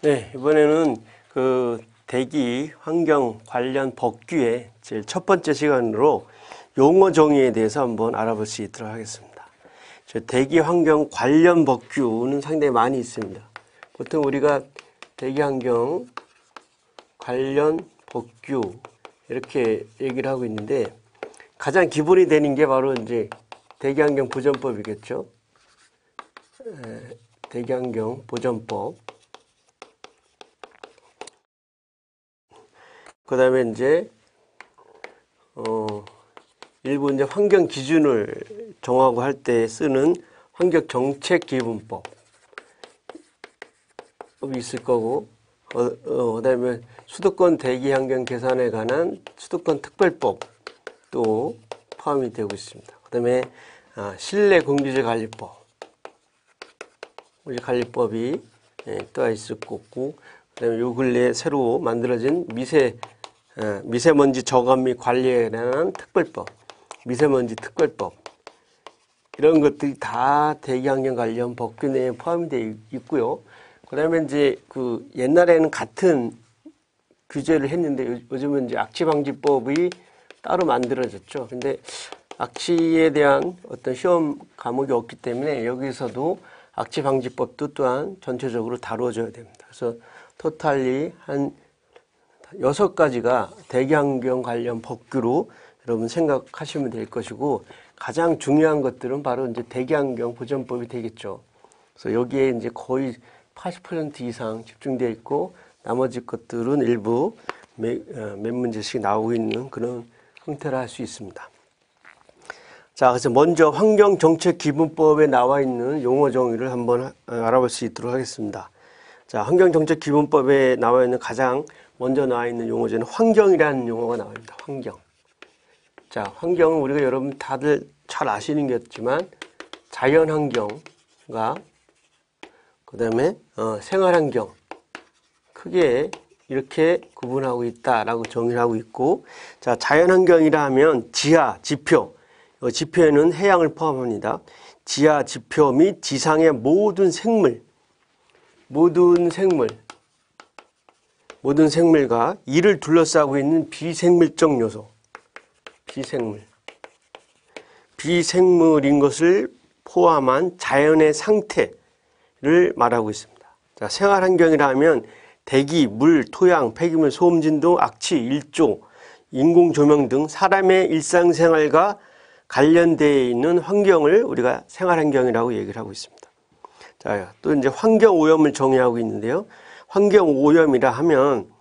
네, 이번에는 그 대기 환경 관련 법규의 제일 첫 번째 시간으로 용어 정의에 대해서 한번 알아볼 수 있도록 하겠습니다. 저 대기 환경 관련 법규는 상당히 많이 있습니다. 보통 우리가 대기 환경 관련 법규 이렇게 얘기를 하고 있는데 가장 기본이 되는 게 바로 이제 대기환경 보전법이겠죠. 대기환경 보전법. 그 다음에 이제 일부 이제 환경 기준을 정하고 할 때 쓰는 환경정책기본법이 있을 거고, 그 다음에 수도권 대기환경 개선에 관한 수도권 특별법도 포함이 되고 있습니다. 그 다음에 실내 공기질 관리법, 관리법이 또 있을 거고, 그 다음에 요 근래에 새로 만들어진 미세먼지 저감 및 관리에 관한 특별법, 미세먼지 특별법, 이런 것들이 다 대기환경 관련 법규 내에 포함이 되어 있고요. 그 다음에 이제 그 옛날에는 같은 규제를 했는데 요즘은 이제 악취방지법이 따로 만들어졌죠. 근데 악취에 대한 어떤 시험 과목이 없기 때문에 여기서도 악취방지법도 또한 전체적으로 다뤄져야 됩니다. 그래서 토탈리 한 6가지가 대기환경 관련 법규로 여러분 생각하시면 될 것이고, 가장 중요한 것들은 바로 이제 대기환경 보전법이 되겠죠. 그래서 여기에 이제 거의 80% 이상 집중되어 있고, 나머지 것들은 일부 몇 문제씩 나오고 있는 그런 형태로 할 수 있습니다. 자, 그래서 먼저 환경정책기본법에 나와 있는 용어 정의를 한번 알아볼 수 있도록 하겠습니다. 자, 환경정책기본법에 나와 있는 가장 먼저 나와 있는 용어제는 환경이라는 용어가 나옵니다. 환경. 자, 환경은 우리가 여러분 다들 잘 아시는 게 없지만 자연환경과 그 다음에 생활환경, 크게 이렇게 구분하고 있다라고 정의를 하고 있고, 자, 자연환경이라 하면 지하, 지표, 지표에는 해양을 포함합니다. 지하, 지표 및 지상의 모든 생물과 이를 둘러싸고 있는 비생물적 요소, 비생물인 것을 포함한 자연의 상태를 말하고 있습니다. 자, 생활환경이라 하면 대기, 물, 토양, 폐기물, 소음진동, 악취, 일조, 인공조명 등 사람의 일상생활과 관련되어 있는 환경을 우리가 생활환경이라고 얘기를 하고 있습니다. 자, 또 이제 환경오염을 정의하고 있는데요. 환경오염이라 하면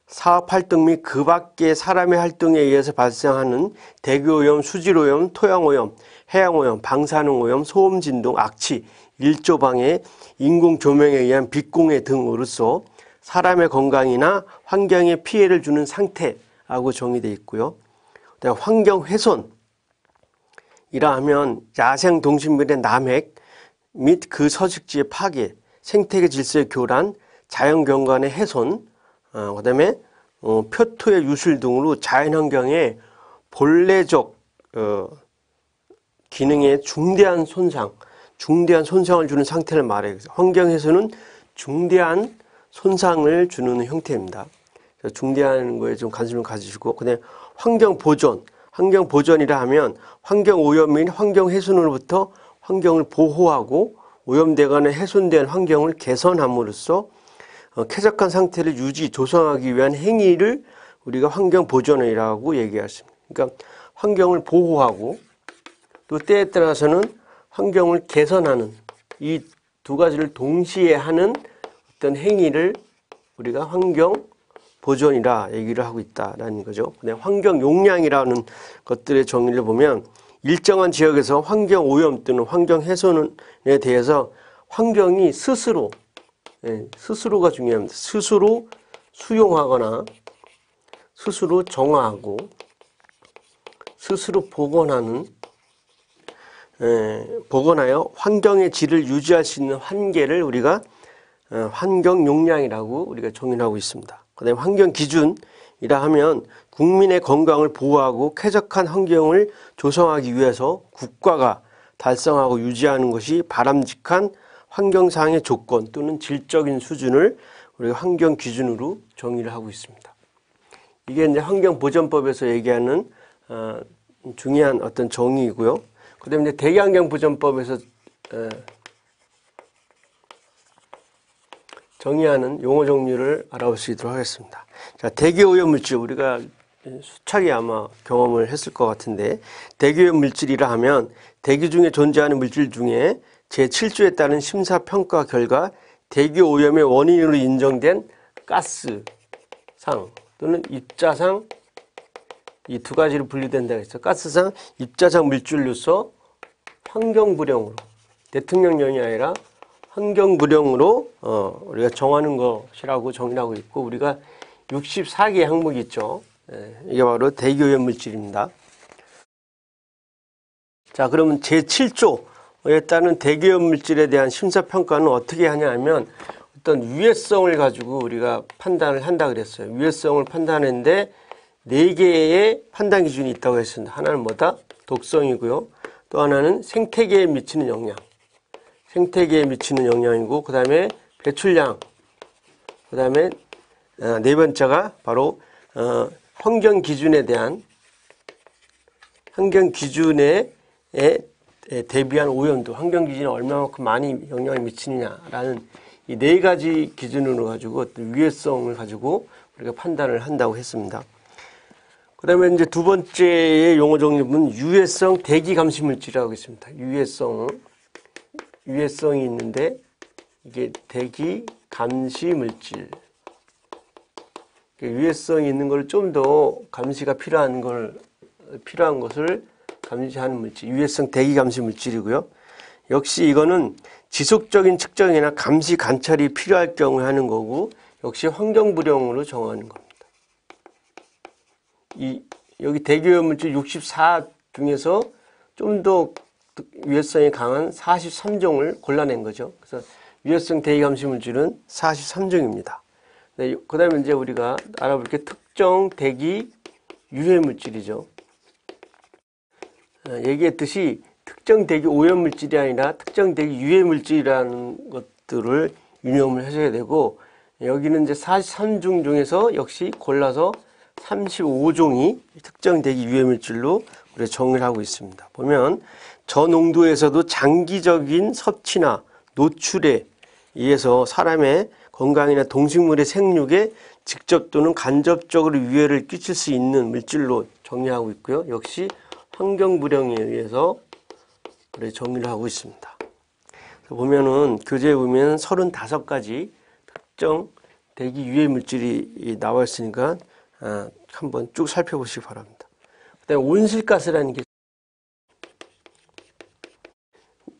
사업활동 및 그 밖의 사람의 활동에 의해서 발생하는 대기오염, 수질오염, 토양오염, 해양오염, 방사능오염, 소음진동, 악취, 일조방해, 인공조명에 의한 빛공해 등으로서 사람의 건강이나 환경에 피해를 주는 상태라고 정의되어 있고요. 그다음에 환경훼손이라 하면 야생동식물의 남획 및 그 서식지의 파괴, 생태계 질서의 교란, 자연경관의 훼손, 그 다음에 표토의 유출 등으로 자연환경에 본래적 기능에 중대한 손상을 주는 상태를 말해요. 환경에서는 중대한 손상을 주는 형태입니다. 중대한 거에 좀 관심을 가지시고, 그다음에 환경보전이라 하면 환경오염 및 환경훼손으로부터 환경을 보호하고 오염되거나 훼손된 환경을 개선함으로써 쾌적한 상태를 조성하기 위한 행위를 우리가 환경보전이라고 얘기했습니다. 그러니까 환경을 보호하고 또 때에 따라서는 환경을 개선하는 이 두 가지를 동시에 하는 어떤 행위를 우리가 환경보전이라 얘기를 하고 있다라는 거죠. 환경용량이라는 것들의 정의를 보면 일정한 지역에서 환경오염 또는 환경훼손에 대해서 환경이 스스로가 중요합니다. 스스로 수용하거나 스스로 정화하고 스스로 복원하여 환경의 질을 유지할 수 있는 한계를 우리가 환경용량이라고 우리가 정의하고 있습니다. 그다음에 환경기준이라 하면 국민의 건강을 보호하고 쾌적한 환경을 조성하기 위해서 국가가 달성하고 유지하는 것이 바람직한 환경상의 조건 또는 질적인 수준을 우리가 환경 기준으로 정의를 하고 있습니다. 이게 이제 환경보전법에서 얘기하는 중요한 어떤 정의이고요. 그 다음에 이제 대기환경보전법에서 정의하는 용어 종류를 알아볼 수 있도록 하겠습니다. 자, 대기오염물질, 우리가 수차례 아마 경험을 했을 것 같은데, 대기오염물질이라 하면 대기 중에 존재하는 물질 중에 제7조에 따른 심사평가 결과 대기오염의 원인으로 인정된 가스상 또는 입자상, 이 두 가지로 분류된다고 했어요. 가스상, 입자상 물질로서 환경불용으로, 대통령령이 아니라 환경불용으로 우리가 정하는 것이라고 정의하고 있고, 우리가 64개의 항목이 있죠. 이게 바로 대기오염 물질입니다. 자, 그러면 제7조에 따른 대기오염 물질에 대한 심사평가는 어떻게 하냐 하면 어떤 유해성을 가지고 우리가 판단을 한다 그랬어요. 유해성을 판단하는데 4개의 판단 기준이 있다고 했습니다. 하나는 뭐다? 독성이고요. 또 하나는 생태계에 미치는 영향. 생태계에 미치는 영향이고, 그 다음에 배출량, 그 다음에 네 번째가 바로 환경 기준에 대한, 환경 기준에 대비한 오염도, 환경 기준에 얼마만큼 많이 영향을 미치느냐라는 이 4가지 기준으로 가지고 어떤 유해성을 가지고 우리가 판단을 한다고 했습니다. 그 다음에 이제 두 번째의 용어 종류는 유해성 대기 감시 물질이라고 있습니다. 유해성이 있는데 이게 대기 감시 물질. 유해성이 있는 걸 좀 더 감시가 필요한 것을 감시하는 물질. 유해성 대기 감시 물질이고요. 역시 이거는 지속적인 측정이나 감시 관찰이 필요할 경우에 하는 거고, 역시 환경불용으로 정하는 겁니다. 여기 대기오염 물질 64 중에서 좀 더 유해성이 강한 43종을 골라낸 거죠. 그래서 유해성 대기감시 물질은 43종입니다. 네, 그 다음에 이제 우리가 알아볼 게 특정 대기 유해 물질이죠. 얘기했듯이 특정 대기 오염 물질이 아니라 특정 대기 유해 물질이라는 것들을 유념을 하셔야 되고, 여기는 이제 43종 중에서 역시 골라서 35종이 특정 대기 유해 물질로 우리가 정의를 하고 있습니다. 보면 저농도에서도 장기적인 섭취나 노출에 의해서 사람의 건강이나 동식물의 생육에 직접 또는 간접적으로 유해를 끼칠 수 있는 물질로 정의하고 있고요. 역시 환경불용에 의해서 우리 정의를 하고 있습니다. 보면은 교재에 보면 35가지 특정 대기 유해 물질이 나와 있으니까 한번 쭉 살펴보시기 바랍니다. 그다음에 온실가스라는 게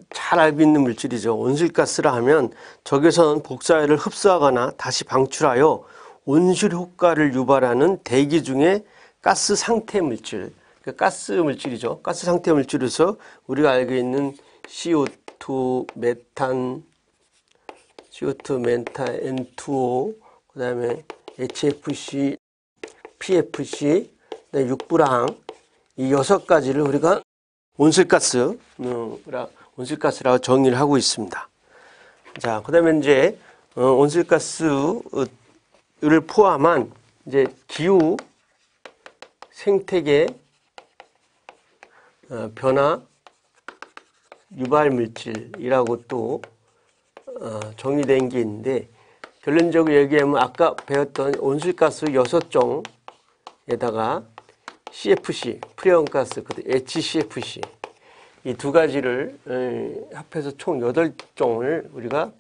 잘 알고 있는 물질이죠. 온실가스라 하면 적외선 복사열을 흡수하거나 다시 방출하여 온실 효과를 유발하는 대기 중에 가스 상태 물질, 그러니까 가스 물질이죠. 가스 상태 물질에서 우리가 알고 있는 CO2, 메탄, N2O, 그 다음에 HFC, PFC, 육부랑 이 6가지를 우리가 온실가스라고 정의를 하고 있습니다. 자, 그 다음에 이제 온실가스를 포함한 이제 기후 생태계 변화 유발 물질이라고 또 정의된 게 있는데, 결론적으로 얘기하면 아까 배웠던 온실가스 6종에다가 CFC, 프레온가스, HCFC 이 2가지를 합해서 총 8종을 우리가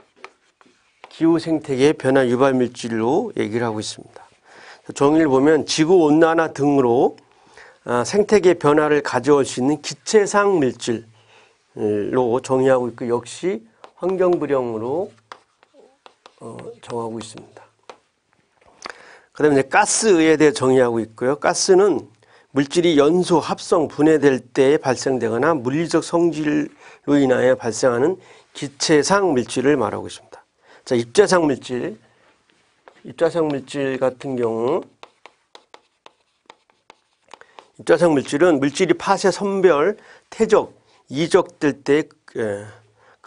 기후 생태계 변화 유발 물질로 얘기를 하고 있습니다. 정의를 보면 지구온난화 등으로 생태계 변화를 가져올 수 있는 기체상 물질로 정의하고 있고, 역시 환경불용으로 정하고 있습니다. 그 다음에 가스에 대해 정의하고 있고요. 가스는 물질이 연소, 합성, 분해될 때 발생되거나 물리적 성질로 인하여 발생하는 기체상 물질을 말하고 있습니다. 자, 입자상 물질 같은 경우, 입자상 물질은 물질이 파쇄, 선별, 퇴적, 이적될 때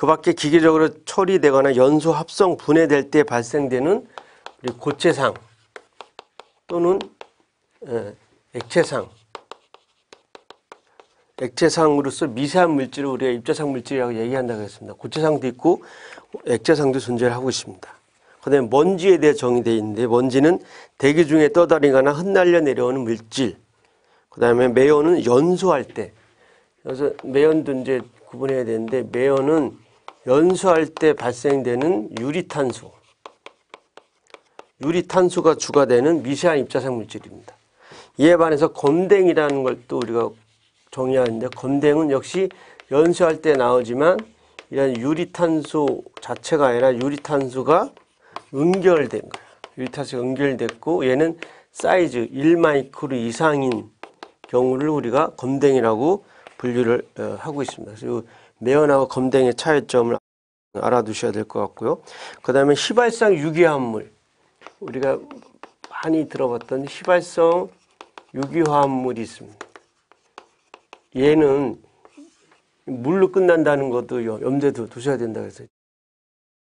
그 밖에 기계적으로 처리되거나 연소 합성 분해될 때 발생되는 우리 고체상 또는 액체상으로서 미세한 물질을 우리가 입자상 물질이라고 얘기한다고 했습니다. 고체상도 있고 액체상도 존재를 하고 있습니다. 그 다음에 먼지에 대해 정의되어 있는데, 먼지는 대기 중에 떠다니거나 흩날려 내려오는 물질. 그 다음에 매연은 연소할 때, 그래서 매연도 이제 구분해야 되는데, 매연은 연소할 때 발생되는 유리탄소가 주가 되는 미세한 입자상 물질입니다. 이에 반해서 검댕이라는 걸 또 우리가 정의하는데, 검댕은 역시 연소할 때 나오지만 이런 유리탄소 자체가 아니라 유리탄소가 응결된 거야. 유리탄소가 응결됐고, 얘는 사이즈 1마이크로 이상인 경우를 우리가 검댕이라고 분류를 하고 있습니다. 그래서 매연하고 검댕의 차이점을 알아두셔야 될 것 같고요. 그 다음에 휘발성 유기화합물, 우리가 많이 들어봤던 휘발성 유기화합물이 있습니다. 얘는 물로 끝난다는 것도 염두에 두셔야 된다고 해서,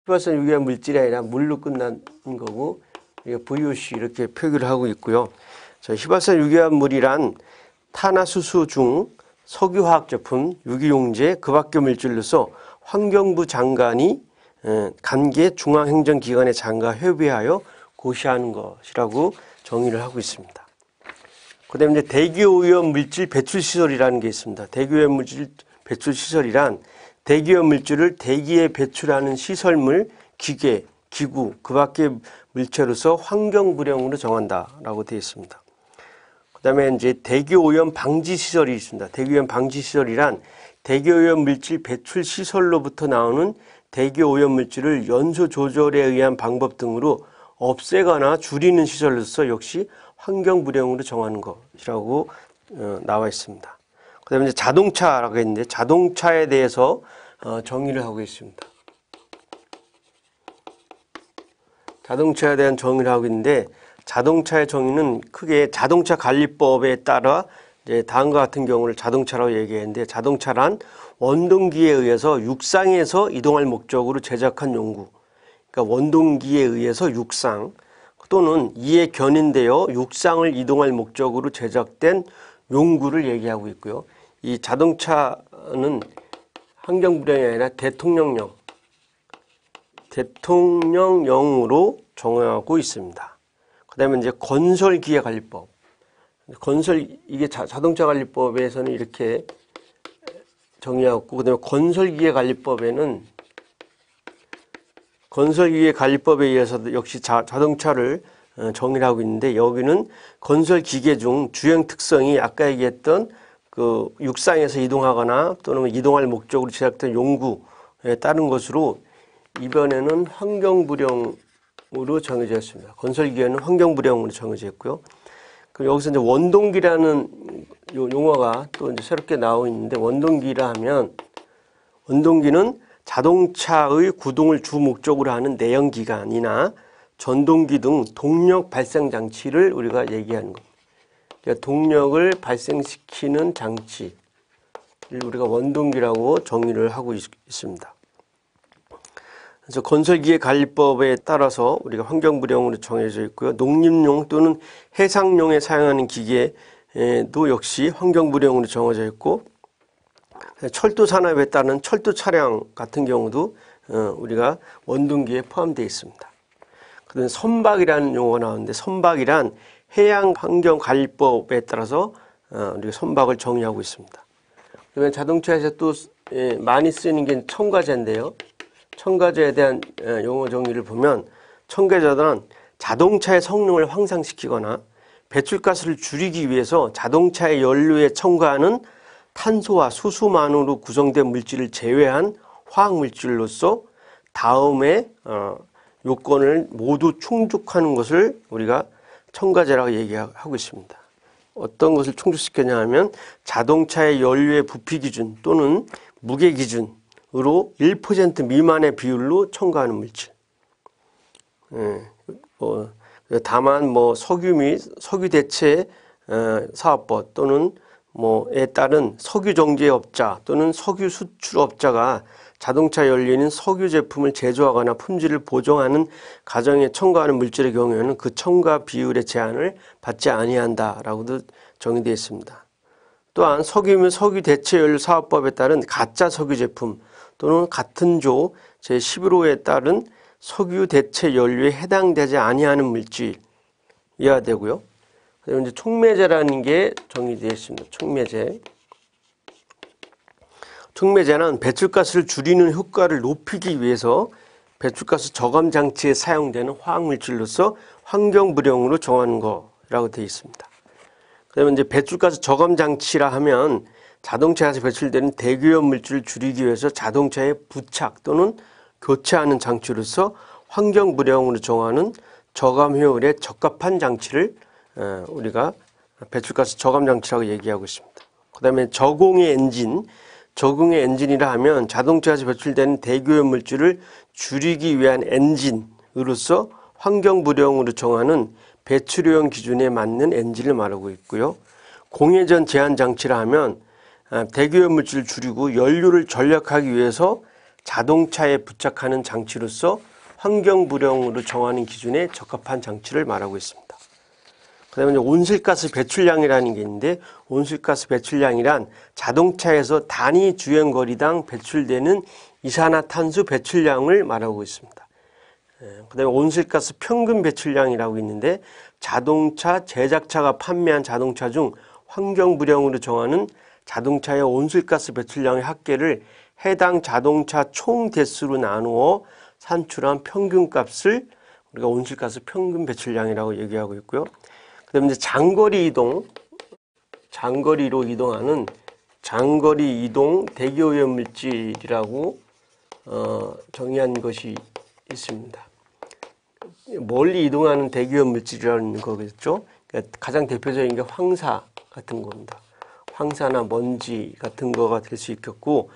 휘발성 유기화 물질이 아니라 물로 끝난 거고, VOC 이렇게 표기를 하고 있고요. 휘발성 유기화물이란 탄화수소 중 석유화학 제품, 유기용제, 그 밖의 물질로서 환경부 장관이 관계 중앙행정기관의 장과 협의하여 고시하는 것이라고 정의를 하고 있습니다. 그 다음에 이제 대기오염 물질 배출시설이라는 게 있습니다. 대기오염 물질 배출시설이란 대기오염 물질을 대기에 배출하는 시설물, 기계, 기구, 그 밖의 물체로서 환경불량으로 정한다라고 되어 있습니다. 그 다음에 이제 대기오염 방지시설이 있습니다. 대기오염 방지시설이란 대기오염 물질 배출시설로부터 나오는 대기오염 물질을 연소 조절에 의한 방법 등으로 없애거나 줄이는 시설로서 역시 환경불량으로 정하는 것이라고 나와 있습니다. 그 다음에 이제 자동차라고 했는데, 자동차에 대해서 정의를 하고 있습니다. 자동차에 대한 정의를 하고 있는데, 자동차의 정의는 크게 자동차 관리법에 따라 이제 다음과 같은 경우를 자동차라고 얘기했는데, 자동차란 원동기에 의해서 육상에서 이동할 목적으로 제작한 용구, 그러니까 원동기에 의해서 육상 또는 이에 견인되어 육상을 이동할 목적으로 제작된 용구를 얘기하고 있고요. 이 자동차는 환경불량이 아니라 대통령령으로 정하고 있습니다. 그 다음에 이제 건설기계관리법. 이게 자동차 관리법에서는 이렇게 정의하고, 그 다음에 건설기계관리법에는 건설기계관리법에 의해서도 역시 자동차를 정의를 하고 있는데, 여기는 건설기계 중 주행 특성이 아까 얘기했던 그 육상에서 이동하거나 또는 이동할 목적으로 제작된 용구에 따른 것으로 이번에는 환경불량으로 정해져 있습니다. 건설기계는 환경불량으로 정해져 있고요. 그리고 여기서 이제 원동기라는 용어가 또 이제 새롭게 나오고 있는데, 원동기라 하면, 원동기는 자동차의 구동을 주 목적으로 하는 내연기관이나 전동기 등 동력 발생 장치를 우리가 얘기하는 겁니다. 그러니까 동력을 발생시키는 장치를 우리가 원동기라고 정의를 하고 있습니다. 그래서 건설기계관리법에 따라서 우리가 환경불량으로 정해져 있고요. 농림용 또는 해상용에 사용하는 기계도 역시 환경불량으로 정해져 있고, 철도 산업에 따른 철도 차량 같은 경우도 우리가 원동기에 포함되어 있습니다. 그다음에 선박이라는 용어가 나오는데, 선박이란 해양환경관리법에 따라서 우리가 선박을 정의하고 있습니다. 그다음에 자동차에서 또 많이 쓰이는 게 첨가제인데요. 첨가제에 대한 용어 정의를 보면, 첨가제는 자동차의 성능을 향상시키거나 배출가스를 줄이기 위해서 자동차의 연료에 첨가하는 탄소와 수소만으로 구성된 물질을 제외한 화학물질로서 다음의 요건을 모두 충족하는 것을 우리가 첨가제라고 얘기하고 있습니다. 어떤 것을 충족시켰냐 하면, 자동차의 연료의 부피 기준 또는 무게 기준으로 1% 미만의 비율로 첨가하는 물질. 다만 석유 및 석유 대체 사업법 또는 에 따른 석유 정제업자 또는 석유 수출업자가 자동차 연료인 석유 제품을 제조하거나 품질을 보정하는 과정에 첨가하는 물질의 경우에는 그 첨가 비율의 제한을 받지 아니한다라고도 정의되어 있습니다. 또한 석유면 석유 대체 연료 사업법에 따른 가짜 석유 제품 또는 같은 조 제11호에 따른 석유 대체 연료에 해당되지 아니하는 물질 이해가 되고요. 그리고 이제 촉매제라는 게 정의되어 있습니다. 촉매제는 배출가스를 줄이는 효과를 높이기 위해서 배출가스 저감 장치에 사용되는 화학물질로서 환경불용으로 정하는 거라고 되어 있습니다. 그다음에 이제 배출가스 저감 장치라 하면 자동차에서 배출되는 대기오염 물질을 줄이기 위해서 자동차에 부착 또는 교체하는 장치로서 환경불용으로 정하는 저감 효율에 적합한 장치를 우리가 배출가스 저감 장치라고 얘기하고 있습니다. 그다음에 저공해 엔진이라 하면 자동차에서 배출되는 대기오염 물질을 줄이기 위한 엔진으로서 환경불용으로 정하는 배출효용 기준에 맞는 엔진을 말하고 있고요. 공해전 제한 장치라 하면 대기오염 물질을 줄이고 연료를 절약하기 위해서 자동차에 부착하는 장치로서 환경불용으로 정하는 기준에 적합한 장치를 말하고 있습니다. 그 다음에 온실가스 배출량이라는 게 있는데, 온실가스 배출량이란 자동차에서 단위 주행거리당 배출되는 이산화탄소 배출량을 말하고 있습니다. 그 다음에 온실가스 평균 배출량이라고 있는데, 자동차 제작사가 판매한 자동차 중 환경불용으로 정하는 자동차의 온실가스 배출량의 합계를 해당 자동차 총 대수로 나누어 산출한 평균값을 우리가 온실가스 평균 배출량이라고 얘기하고 있고요. 그 다음에 이제 장거리로 이동하는 장거리 이동 대기오염 물질이라고 정의한 것이 있습니다. 멀리 이동하는 대기오염 물질이라는 거겠죠. 그러니까 가장 대표적인 게 황사 같은 겁니다. 황사나 먼지 같은 거가 될 수 있겠고,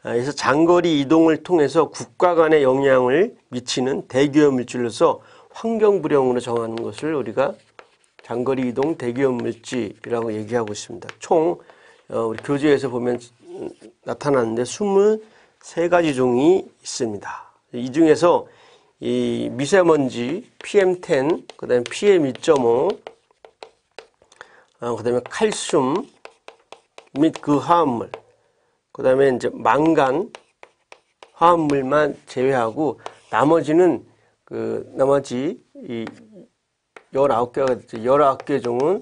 그래서 장거리 이동을 통해서 국가 간에 영향을 미치는 대기오염 물질로서 환경불용으로 정하는 것을 우리가 장거리 이동 대기오염 물질이라고 얘기하고 있습니다. 총 우리 교재에서 보면 나타나는데 23가지 종이 있습니다. 이 중에서 이 미세먼지 PM10, 그 다음에 PM2.5, 그 다음에 칼슘 및 그 화합물, 그 다음에 이제 망간 화합물만 제외하고 나머지는 나머지 이 19개 종은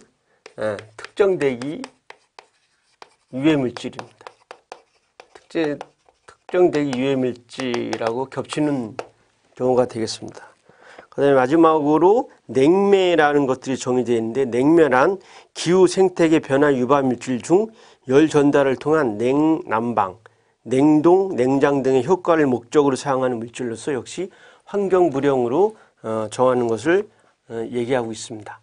특정대기 유해물질입니다. 특정대기 유해물질하고 겹치는 경우가 되겠습니다. 그 다음에 마지막으로 냉매라는 것들이 정의되어 있는데, 냉매란 기후 생태계 변화 유발 물질 중 열 전달을 통한 냉난방, 냉동, 냉장 등의 효과를 목적으로 사용하는 물질로서 역시 환경불용으로 정하는 것을 얘기하고 있습니다.